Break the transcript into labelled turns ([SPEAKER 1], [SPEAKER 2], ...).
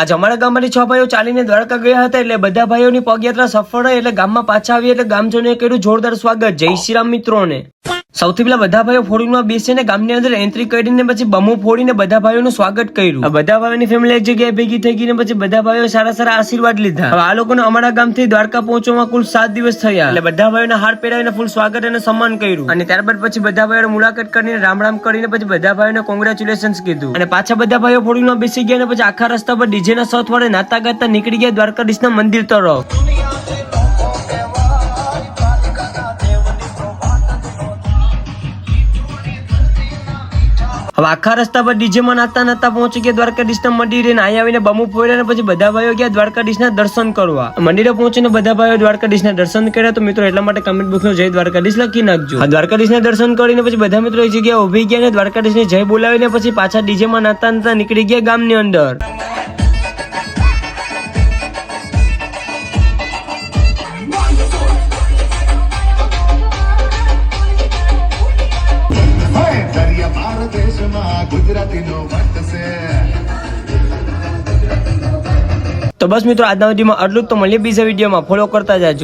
[SPEAKER 1] આજ અમારા ગામમાંથી 6 ભાઈઓ ચાલીને દ્વારકા ગયા હતા એટલે બધા ભાઈઓની પગયાત્રા સફળ રહી એટલે ગામમાં પાછા આવી એટલે ગામજનોએ કર્યું જોરદાર સ્વાગત. જય શ્રી રામ મિત્રોને. સૌથી પહેલા બધા ભાઈઓ ફોડીમાં બેસીને ગામની અંદર એન્ટ્રી કરીને પછી બમો ફોડીને બધા ભાઈઓનું સ્વાગત કર્યું. બધા ભાઈઓની ફેમિલી એક જગ્યાએ ભેગી થઈ ગઈ ને પછી બધા ભાઈઓ સારા સારા આશીર્વાદ લીધા. હવે આ લોકોને અમારા ગામથી દ્વારકા પહોંચવામાં કુલ 7 દિવસ થયા એટલે બધા ભાઈઓને હાર પહેરાવીને ફૂલ સ્વાગત અને સન્માન કર્યું અને ત્યારબાદ પછી બધા ભાઈઓને મુલાકાત કરીને રામ રામ કરીને પછી બધા ભાઈઓને કોંગ્રેચ્યુલેશન્સ કીધું અને પાછા બધા ભાઈઓ ફોડીમાં બેસી ગયા અને પછી આખા રસ્તા પર ડીજે ના સથ વડે નાતા ગાતા નીકળી ગયા દ્વારકાધીશના મંદિર તરફ. હવે આખા રસ્તા પર ડીજે માં નાતા નાતા પહોંચી ગયા દ્વારકાધીશના મંદિરે. અહીં આવીને બમુ ફોડ્યા અને પછી બધા ભાઈઓ ગયા દ્વારકાધીશના દર્શન કરવા. મંદિરે પહોંચીને બધા ભાઈઓ દ્વારકાધીશના દર્શન કર્યા. તો મિત્રો એટલા માટે કમેન્ટ બોક્સમાં જય દ્વારકાધીશ લખી નાખજો. આ દ્વારકાધીશના દર્શન કરીને પછી બધા મિત્રો એક જગ્યાએ ઉભી ગયા અને દ્વારકાધીશને જય બોલાવીને પછી પાછા ડીજે માં નાતા નાતા નીકળી ગયા ગામની અંદર. તો બસ મિત્રો આજના વિડીયોમાં આટલું જ. તો મળીએ બીજા વિડીયોમાં. ફોલો કરતા જાજો.